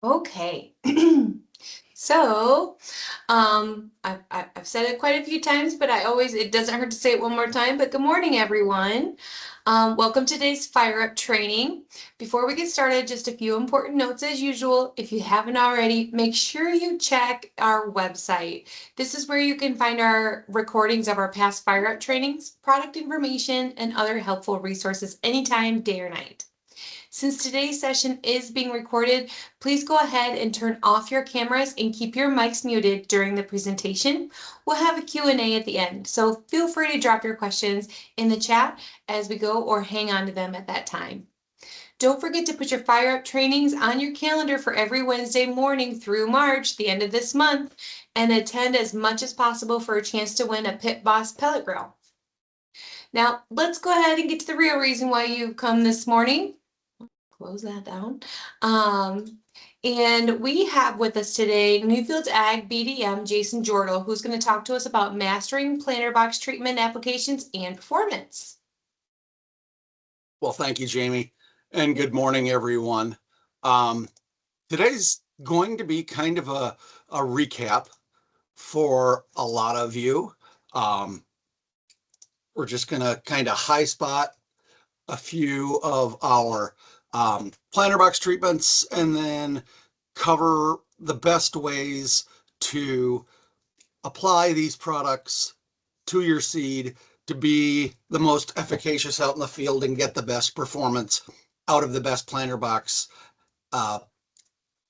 Okay. So, I've said it quite a few times, but it doesn't hurt to say it one more time. But good morning, everyone. Welcome to today's Fire Up training. Before we get started, just a few important notes as usual. If you haven't already, make sure you check our website. This is where you can find our recordings of our past Fire Up trainings, product information, and other helpful resources anytime, day or night. Since today's session is being recorded, please go ahead and turn off your cameras and keep your mics muted during the presentation. We'll have a Q&A at the end, so feel free to drop your questions in the chat as we go or hang on to them at that time. Don't forget to put your Fire Up trainings on your calendar for every Wednesday morning through March, the end of this month, and attend as much as possible for a chance to win a Pit Boss pellet grill. Now, let's go ahead and get to the real reason why you've come this morning. Close that down. And we have with us today Newfields Ag BDM Jason Jordal, who's going to talk to us about mastering planter box treatment applications and performance. Well, thank you, Jamie, and good morning, everyone. Today's going to be kind of a recap for a lot of you. We're just going to kind of high spot a few of our planter box treatments and then cover the best ways to apply these products to your seed to be the most efficacious out in the field and get the best performance out of the best planter box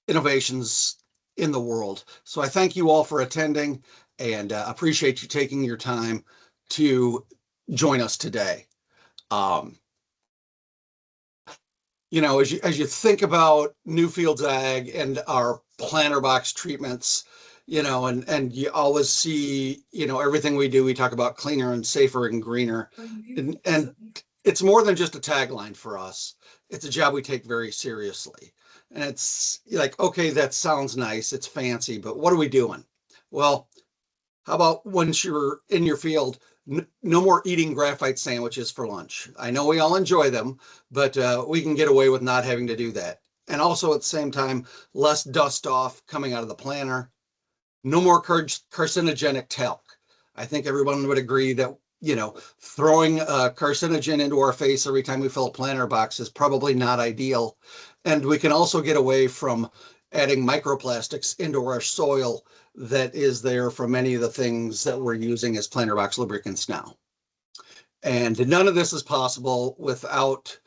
innovations in the world. So I thank you all for attending and appreciate you taking your time to join us today. As you think about Newfields Ag and our planter box treatments, and you always see, everything we do, we talk about cleaner and safer and greener. And it's more than just a tagline for us. It's a job we take very seriously. And it's like, okay, that sounds nice. It's fancy, but what are we doing? Well, how about once you're in your field, no more eating graphite sandwiches for lunch. I know we all enjoy them, but we can get away with not having to do that. And also at the same time, less dust off coming out of the planter. No more carcinogenic talc. I think everyone would agree that, throwing a carcinogen into our face every time we fill a planter box is probably not ideal. And we can also get away from adding microplastics into our soil that is there from many of the things that we're using as planter box lubricants now. And none of this is possible without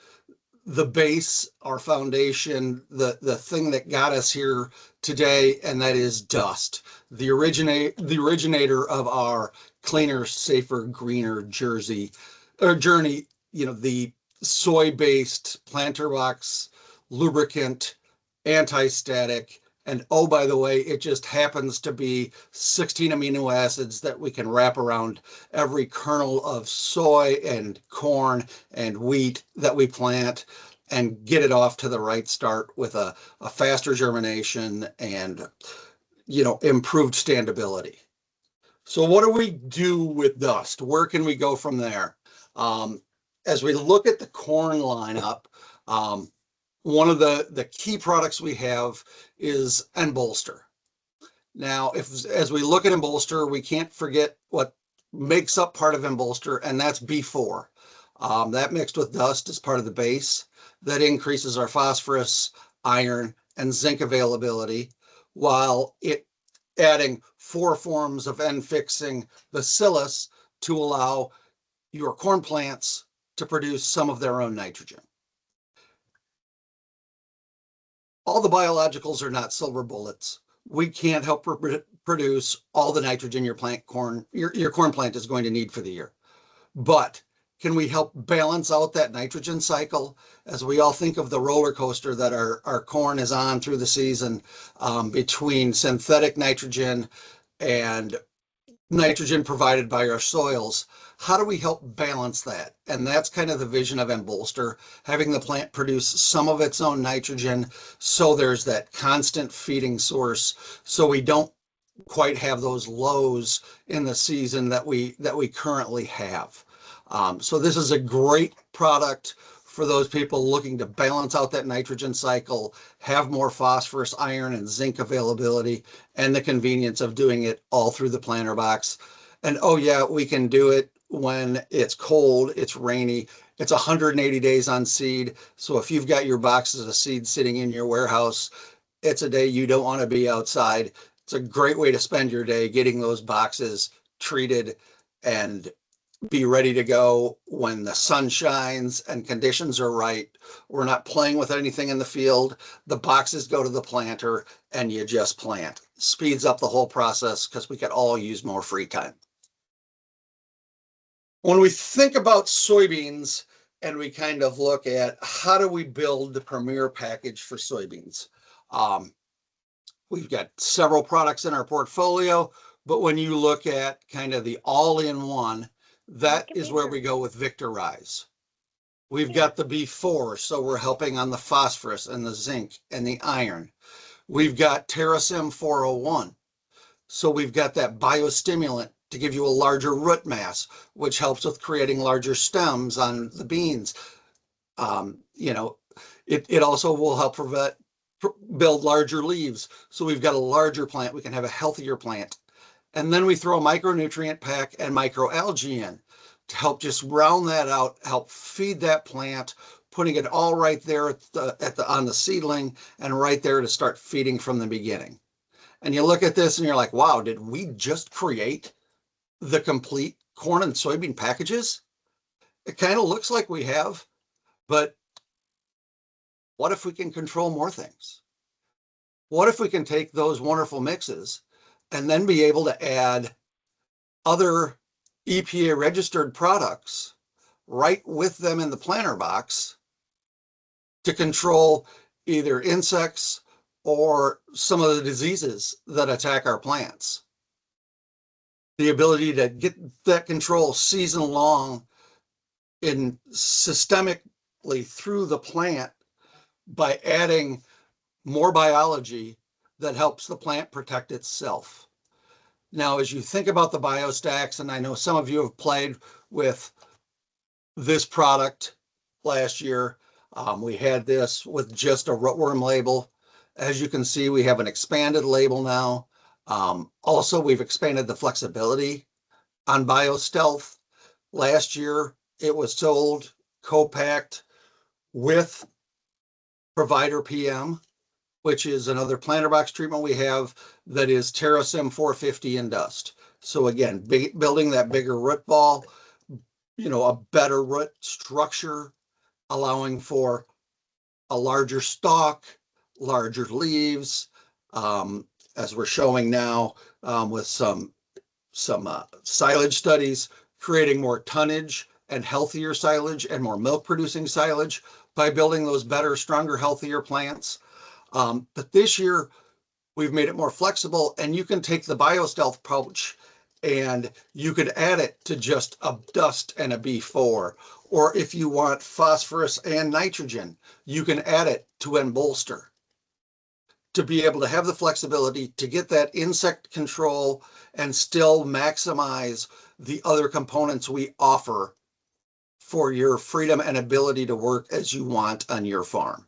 the base, our foundation, the thing that got us here today, and that is dust. The originator of our cleaner, safer, greener journey, the soy-based planter box lubricant, anti-static, and oh, by the way, it just happens to be 16 amino acids that we can wrap around every kernel of soy and corn and wheat that we plant and get it off to the right start with a faster germination and, improved standability. So what do we do with dust? Where can we go from there? As we look at the corn lineup, one of the key products we have is Embolster. Now, as we look at Embolster, we can't forget what makes up part of Embolster, and that's B4. That mixed with dust is part of the base. That increases our phosphorus, iron, and zinc availability, while it adding 4 forms of N-fixing bacillus to allow your corn plants to produce some of their own nitrogen. All the biologicals are not silver bullets. We can't help produce all the nitrogen your corn plant is going to need for the year. But can we help balance out that nitrogen cycle as we all think of the roller coaster that our corn is on through the season between synthetic nitrogen and nitrogen provided by our soils? How do we help balance that? And that's kind of the vision of Embolster, having the plant produce some of its own nitrogen so there's that constant feeding source, so we don't quite have those lows in the season that we currently have. So this is a great product for those people looking to balance out that nitrogen cycle, have more phosphorus, iron, and zinc availability, and the convenience of doing it all through the planter box. And oh yeah, we can do it when it's cold, it's rainy, it's 180 days on seed. So if you've got your boxes of seed sitting in your warehouse, it's a day you don't want to be outside. It's a great way to spend your day getting those boxes treated and be ready to go when the sun shines and conditions are right. We're not playing with anything in the field. The boxes go to the planter and you just plant. Speeds up the whole process because we could all use more free time. When we think about soybeans and we kind of look at how do we build the premier package for soybeans, we've got several products in our portfolio, but when you look at kind of the all-in-one, that is where we go with Victor Rise. We've got the B4, so we're helping on the phosphorus and the zinc and the iron. We've got Terrasym 401. So we've got that biostimulant to give you a larger root mass, which helps with creating larger stems on the beans. It also will help build larger leaves. So we've got a larger plant. We can have a healthier plant. And then we throw a micronutrient pack and microalgae in to help just round that out, help feed that plant, putting it all right there on the seedling and right there to start feeding from the beginning. And you look at this and you're like, wow, did we just create the complete corn and soybean packages? It kind of looks like we have, but what if we can control more things? What if we can take those wonderful mixes and then be able to add other EPA registered products right with them in the planter box to control either insects or some of the diseases that attack our plants? The ability to get that control season long in systemically through the plant by adding more biology that helps the plant protect itself. Now, as you think about the biostacks, and I know some of you have played with this product last year, we had this with just a rootworm label. As you can see, we have an expanded label now. Also, we've expanded the flexibility on BioStealth. Last year, it was sold co-packed with Provider PM, which is another planter box treatment we have that is Terrasym 450 in dust. So again, building that bigger root ball, a better root structure, allowing for a larger stalk, larger leaves, as we're showing now with some silage studies, creating more tonnage and healthier silage and more milk producing silage by building those better, stronger, healthier plants. But this year we've made it more flexible, and you can take the BioStealth pouch and you could add it to just a dust and a B4. Or if you want phosphorus and nitrogen, you can add it to Embolster to be able to have the flexibility to get that insect control and still maximize the other components we offer for your freedom and ability to work as you want on your farm.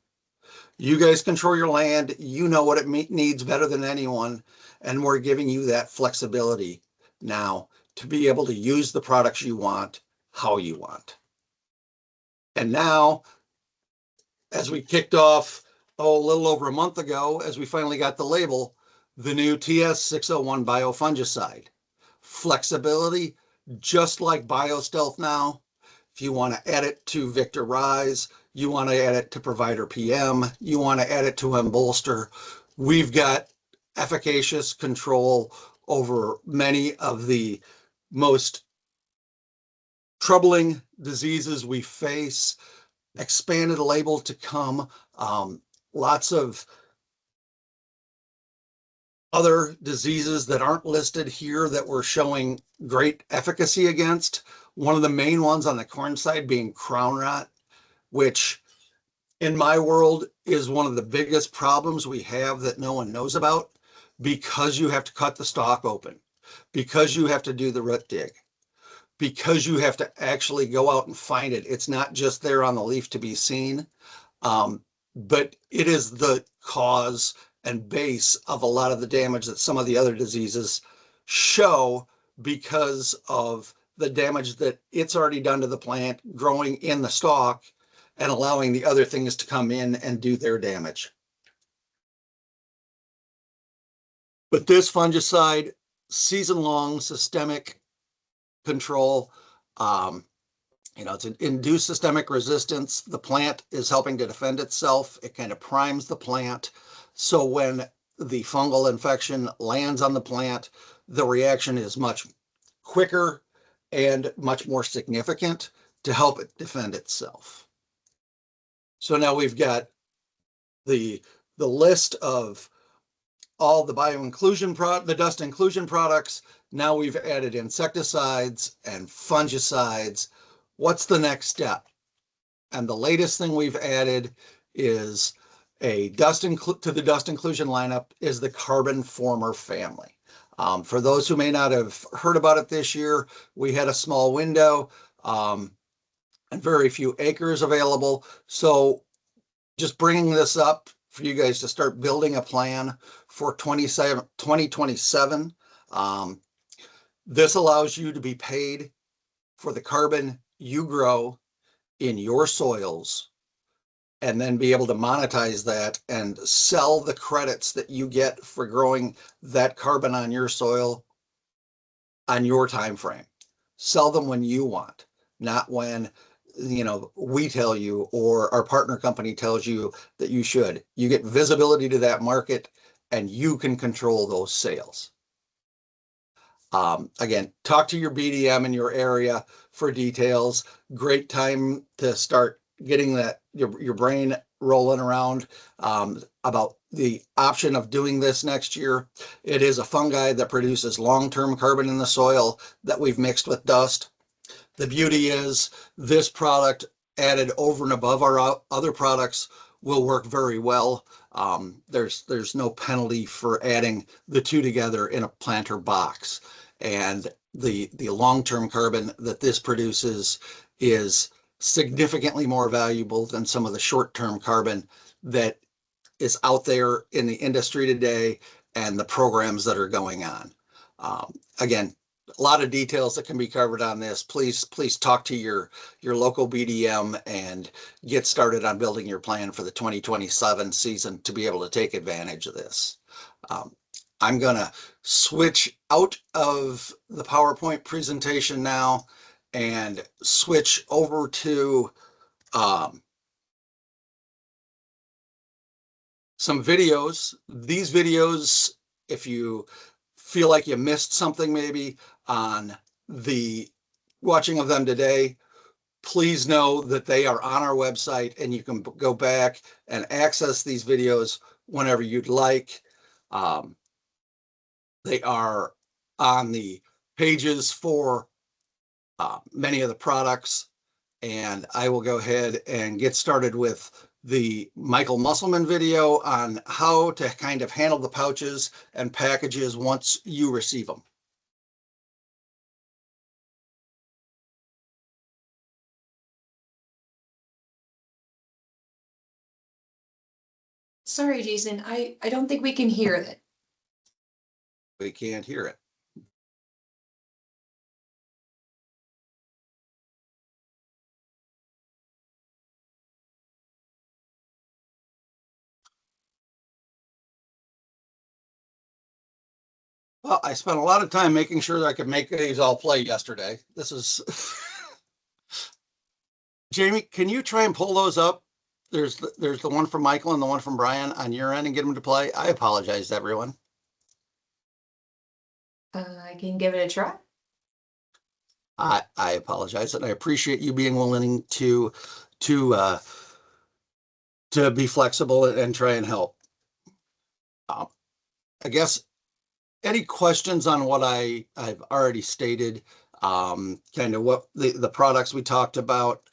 You guys control your land. You know what it needs better than anyone. And we're giving you that flexibility now to be able to use the products you want, how you want. And now, as we kicked off, a little over a month ago, as we finally got the label, the new TS601 biofungicide. Flexibility, just like BioStealth now. If you want to add it to Victor Rise, you want to add it to Provider PM, you want to add it to Embolster, we've got efficacious control over many of the most troubling diseases we face. Expanded label to come. Lots of other diseases that aren't listed here that we're showing great efficacy against. One of the main ones on the corn side being crown rot, which in my world is one of the biggest problems we have that no one knows about, because you have to cut the stalk open, because you have to do the root dig. because you have to actually go out and find it. It's not just there on the leaf to be seen, but it is the cause and base of a lot of the damage that some of the other diseases show because of the damage that it's already done to the plant growing in the stalk and allowing the other things to come in and do their damage. But this fungicide, season-long systemic control, it's an induced systemic resistance. The plant is helping to defend itself. It kind of primes the plant. So when the fungal infection lands on the plant, the reaction is much quicker and much more significant to help it defend itself. So now we've got the list of all the bioinclusion the dust inclusion products. Now we've added insecticides and fungicides. What's the next step? And the latest thing we've added is to the dust inclusion lineup is the Carbon Former family. For those who may not have heard about it this year, we had a small window and very few acres available. So just bringing this up for you guys to start building a plan for 2027. This allows you to be paid for the carbon you grow in your soils and then be able to monetize that and sell the credits that you get for growing that carbon on your soil on your time frame. Sell them when you want, not when we tell you or our partner company tells you that you should. You get visibility to that market and you can control those sales. Again, talk to your BDM in your area for details. Great time to start getting your brain rolling around about the option of doing this next year. It is a fungi that produces long-term carbon in the soil that we've mixed with dust. The beauty is this product added over and above our other products will work very well. There's no penalty for adding the two together in a planter box. And the long-term carbon that this produces is significantly more valuable than some of the short-term carbon that is out there in the industry today and the programs that are going on. Again, a lot of details that can be covered on this. Please talk to your local BDM and get started on building your plan for the 2027 season to be able to take advantage of this. I'm going to switch out of the PowerPoint presentation now and switch over to some videos. These videos, if you feel like you missed something maybe on the watching of them today, please know that they are on our website and you can go back and access these videos whenever you'd like. They are on the pages for many of the products, and I will go ahead and get started with the Michael Musselman video on how to kind of handle the pouches and packages once you receive them. Sorry, Jason, I don't think we can hear it. We can't hear it. Well, I spent a lot of time making sure that I could make these all play yesterday. This is Jamie, can you try and pull those up? There's the one from Michael and the one from Brian on your end and get them to play. I apologize to everyone. I can give it a try. I apologize, and I appreciate you being willing to be flexible and try and help. I guess any questions on what I've already stated, kind of what the products we talked about,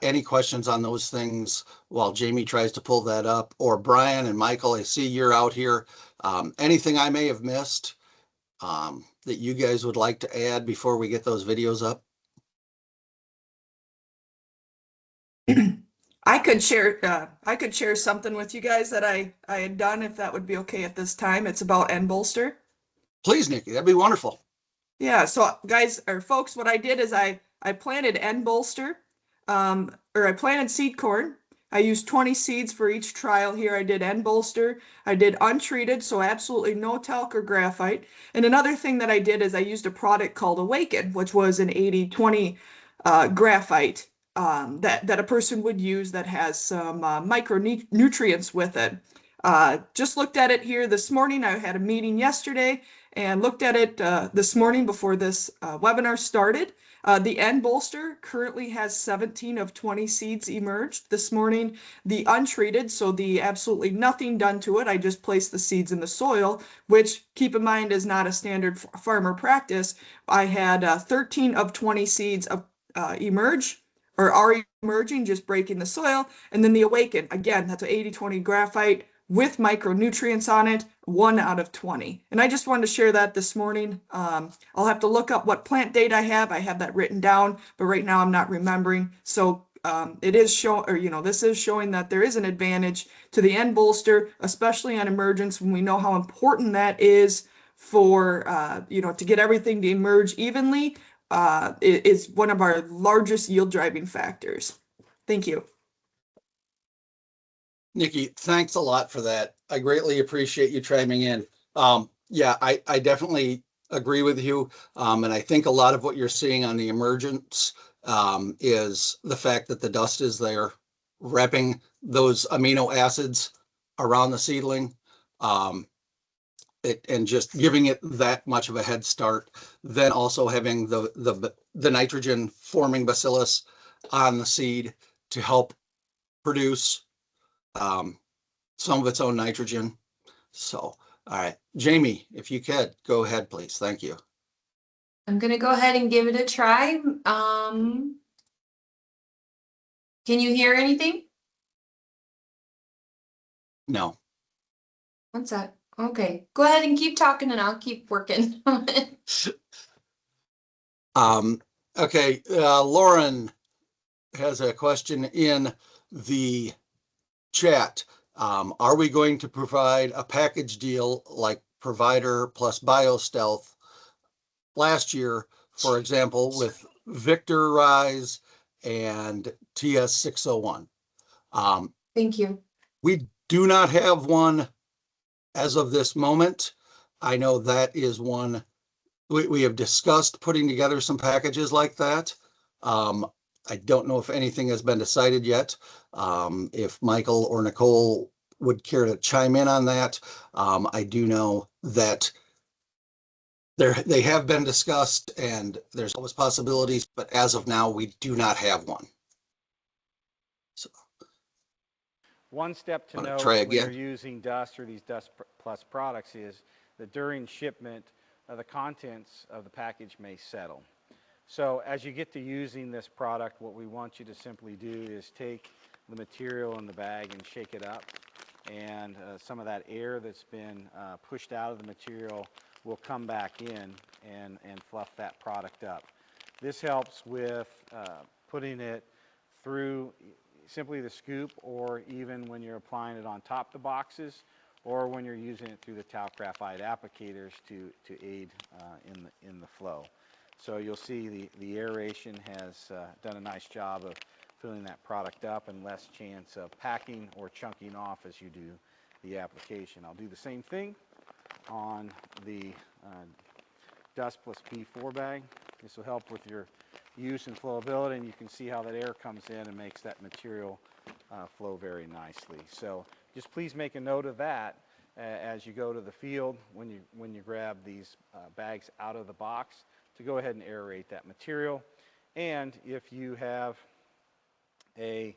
any questions on those things while Jamie tries to pull that up, or Brian and Michael, I see you're out here. Anything I may have missed that you guys would like to add before we get those videos up? I could share something with you guys that I had done if that would be okay at this time. It's about end bolster. Please, Nikki, that'd be wonderful. Yeah, so guys or folks, what I did is I planted end bolster, or I planted seed corn. I used 20 seeds for each trial here. I did end bolster. I did untreated, so absolutely no talc or graphite. And another thing that I did is I used a product called Awaken, which was an 80-20 graphite that a person would use that has some micronutrients with it. Just looked at it here this morning. I had a meeting yesterday and looked at it this morning before this webinar started. The end bolster currently has 17 of 20 seeds emerged this morning. The untreated, so the absolutely nothing done to it, I just placed the seeds in the soil, which keep in mind is not a standard farmer practice. I had 13 of 20 seeds emerge or are emerging, just breaking the soil. And then the Awaken, again, that's an 80-20 graphite with micronutrients on it, 1 out of 20. And I just wanted to share that this morning. I'll have to look up what plant date I have. I have that written down, but right now I'm not remembering. So it is showing, or this is showing that there is an advantage to the end bolster, especially on emergence when we know how important that is for to get everything to emerge evenly. It is one of our largest yield driving factors. Thank you. Nikki, thanks a lot for that. I greatly appreciate you chiming in. Yeah, I definitely agree with you. And I think a lot of what you're seeing on the emergence is the fact that the dust is there, wrapping those amino acids around the seedling, and just giving it that much of a head start. Then also having the nitrogen forming bacillus on the seed to help produce some of its own nitrogen. So, all right, Jamie, if you could go ahead, please. Thank you. I'm gonna go ahead and give it a try. Can you hear anything? No. What's that? Okay, go ahead and keep talking and I'll keep working on it. Okay, Lauren has a question in the chat. Are we going to provide a package deal like Provider plus BioStealth last year, for example, with Victor Rise and TS601? Thank you. We do not have one as of this moment. I know that is one we have discussed putting together some packages like that. I don't know if anything has been decided yet. If Michael or Nicole would care to chime in on that. I do know that they have been discussed and there's always possibilities, but as of now, we do not have one. So, one step to know try when you're again. using Dust or these Dust Plus products is that during shipment, the contents of the package may settle. So as you get to using this product, what we want you to simply do is take the material in the bag and shake it up, and some of that air that's been pushed out of the material will come back in and fluff that product up. This helps with putting it through simply the scoop, or even when you're applying it on top of the boxes, or when you're using it through the talc graphite applicators to aid in the flow. So you'll see the aeration has done a nice job of filling that product up, and less chance of packing or chunking off as you do the application. I'll do the same thing on the Dust Plus P4 bag. This will help with your use and flowability, and you can see how that air comes in and makes that material flow very nicely. So just please make a note of that as you go to the field when you grab these bags out of the box, to go ahead and aerate that material. And if you have a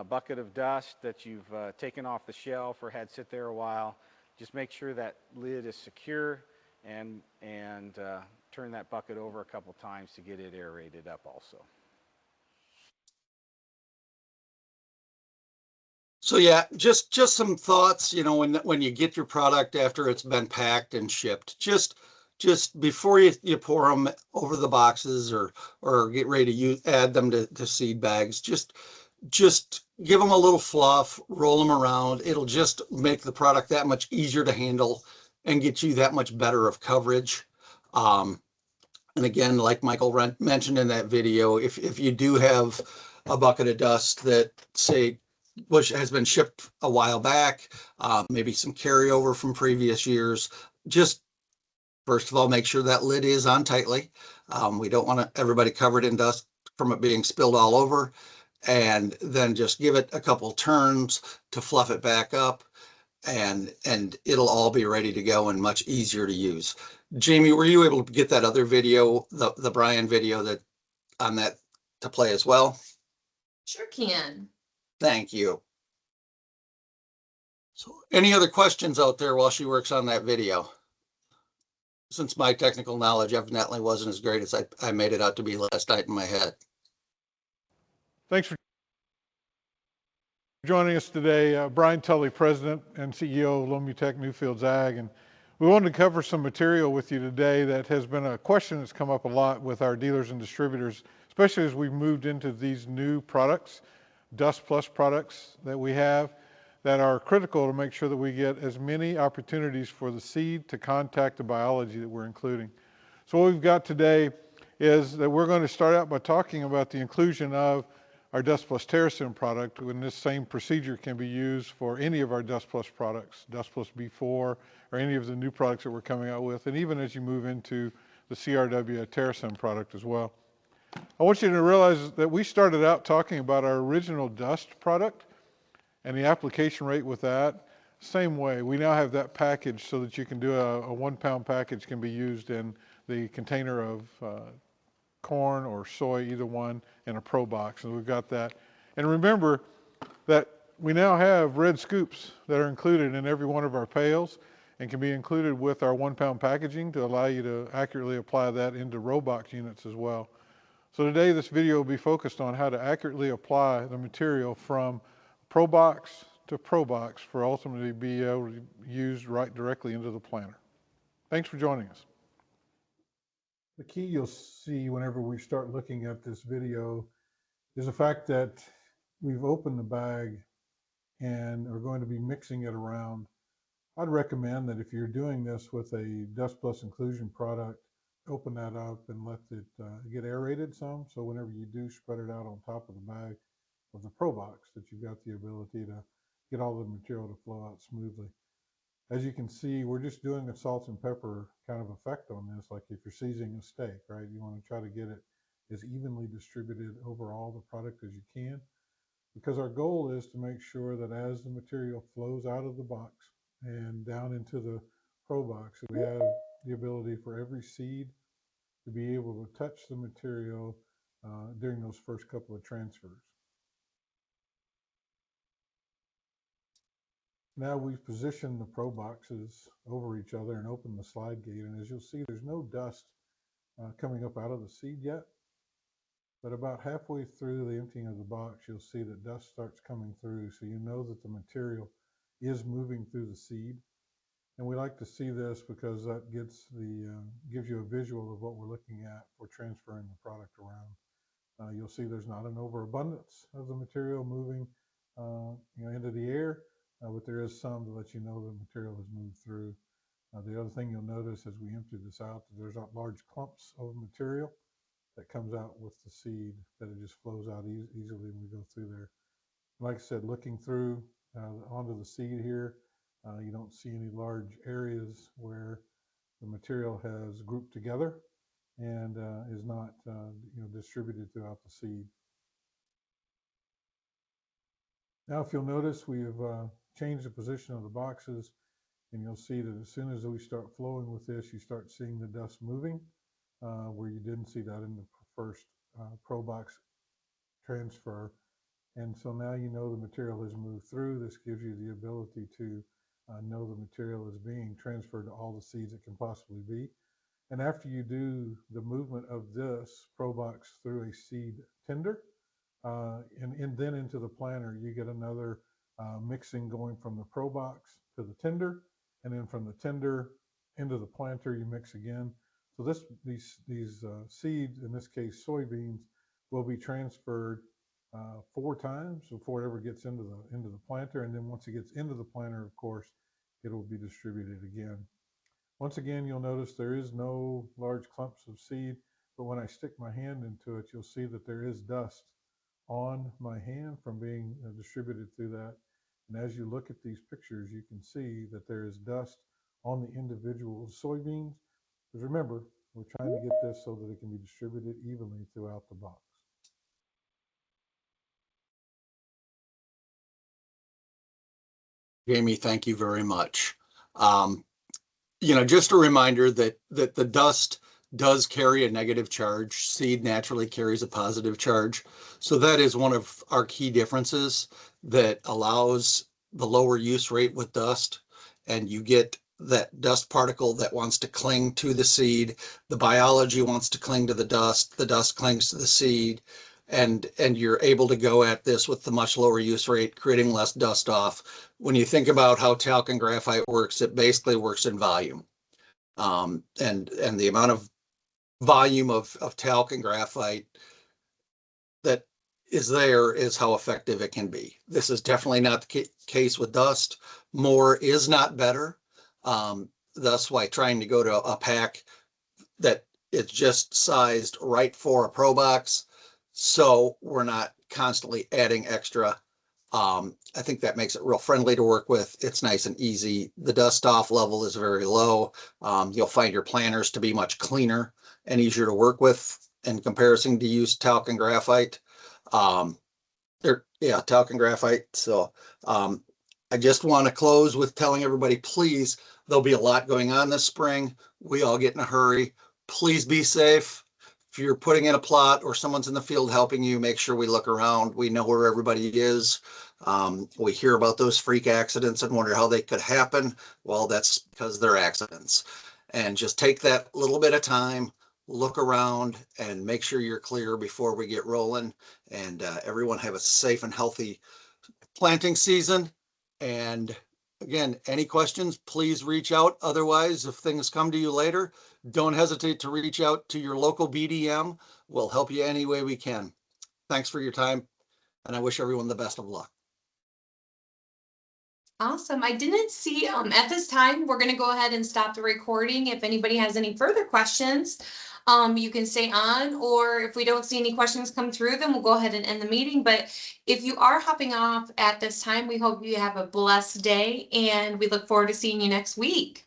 bucket of dust that you've taken off the shelf or had sit there a while, just make sure that lid is secure, and turn that bucket over a couple times to get it aerated up also. So yeah, just some thoughts, when you get your product after it's been packed and shipped, just before you pour them over the boxes or get ready to add them to seed bags, just give them a little fluff, roll them around. It'll just make the product that much easier to handle and get you that much better of coverage. Um, and again, like Michael mentioned in that video, if you do have a bucket of dust that say has been shipped a while back, maybe some carryover from previous years, just first of all, make sure that lid is on tightly. We don't want everybody covered in dust from it being spilled all over. And then just give it a couple turns to fluff it back up, and it'll all be ready to go and much easier to use. Jamie, were you able to get that other video, the Brian video that on that to play as well? Sure can. Thank you. So any other questions out there while she works on that video? Since my technical knowledge evidently wasn't as great as I made it out to be last night in my head. Thanks for joining us today. Brian Tully, President and CEO of Lomutech Newfields Ag. And we wanted to cover some material with you today that has been a question that's come up a lot with our dealers and distributors, especially as we've moved into these new products, Dust Plus products that we have that are critical to make sure that we get as many opportunities for the seed to contact the biology that we're including. So what we've got today is that we're going to start out by talking about the inclusion of our Dust Plus Terrasym product, when this same procedure can be used for any of our Dust Plus products, Dust Plus B4, or any of the new products that we're coming out with, and even as you move into the CRW Terrasym product as well. I want you to realize that we started out talking about our original Dust product and the application rate with that. Same way, we now have that package so that you can do a 1 pound package can be used in the container of corn or soy, either one, in a Pro Box. And we've got that. And remember that we now have red scoops that are included in every one of our pails and can be included with our 1 pound packaging to allow you to accurately apply that into Robox units as well. So today this video will be focused on how to accurately apply the material from Pro Box to Pro Box for ultimately be able to use right directly into the planter. Thanks for joining us. The key you'll see whenever we start looking at this video is the fact that we've opened the bag and are going to be mixing it around. I'd recommend that if you're doing this with a Dust Plus inclusion product, open that up and let it get aerated some, so whenever you do spread it out on top of the bag of the Pro Box, that you've got the ability to get all the material to flow out smoothly. As you can see, we're just doing a salt and pepper kind of effect on this, like if you're seasoning a steak, right? You want to try to get it as evenly distributed over all the product as you can, because our goal is to make sure that as the material flows out of the box and down into the Pro Box, we have the ability for every seed to be able to touch the material during those first couple of transfers. Now we've positioned the Pro Boxes over each other and opened the slide gate, and as you'll see, there's no dust coming up out of the seed yet, but about halfway through the emptying of the box, you'll see that dust starts coming through, so you know that the material is moving through the seed. And we like to see this because that gives you a visual of what we're looking at for transferring the product around. You'll see there's not an overabundance of the material moving into the air, but there is some to let you know the material has moved through. The other thing you'll notice as we empty this out, there's large clumps of material that comes out with the seed, that it just flows out easily when we go through there. Like I said, looking through onto the seed here, you don't see any large areas where the material has grouped together and is not distributed throughout the seed. Now, if you'll notice, we've changed the position of the boxes, and you'll see that as soon as we start flowing with this, you start seeing the dust moving, where you didn't see that in the first Pro Box transfer. And so now you know the material has moved through. This gives you the ability to know the material is being transferred to all the seeds it can possibly be. And after you do the movement of this Pro Box through a seed tender, and then into the planter, you get another mixing going from the Pro Box to the tender, and then from the tender into the planter, you mix again. So these seeds, in this case soybeans, will be transferred 4 times before it ever gets into the planter, and then once it gets into the planter, of course, it will be distributed again. Once again, you'll notice there is no large clumps of seed, but when I stick my hand into it, you'll see that there is dust on my hand from being distributed through that. And as you look at these pictures, you can see that there is dust on the individual soybeans. Because remember, we're trying to get this so that it can be distributed evenly throughout the box. Jamie, thank you very much. Just a reminder that the dust does carry a negative charge. Seed naturally carries a positive charge. So that is one of our key differences that allows the lower use rate with dust, and you get that dust particle that wants to cling to the seed. The biology wants to cling to the dust clings to the seed, and you're able to go at this with the much lower use rate, creating less dust off. When you think about how talc and graphite works, it basically works in volume. And the amount of volume of talc and graphite that is there is how effective it can be. This is definitely not the case with dust. More is not better. That's why trying to go to a pack that it's just sized right for a Pro Box, so we're not constantly adding extra. I think that makes it real friendly to work with. It's nice and easy. The dust off level is very low. You'll find your planters to be much cleaner and easier to work with in comparison to use talc and graphite. Talc and graphite. So I just want to close with telling everybody, please, there'll be a lot going on this spring. We all get in a hurry. Please be safe. If you're putting in a plot or someone's in the field helping you, make sure we look around. We know where everybody is. We hear about those freak accidents and wonder how they could happen. Well, that's because they're accidents. And just take that little bit of time, look around, and make sure you're clear before we get rolling. And everyone have a safe and healthy planting season. And again, any questions, please reach out. Otherwise, if things come to you later, don't hesitate to reach out to your local BDM. We'll help you any way we can. Thanks for your time, and I wish everyone the best of luck. Awesome. I didn't see, at this time, we're going to go ahead and stop the recording. If anybody has any further questions, you can stay on, or if we don't see any questions come through, then we'll go ahead and end the meeting. But if you are hopping off at this time, we hope you have a blessed day, and we look forward to seeing you next week.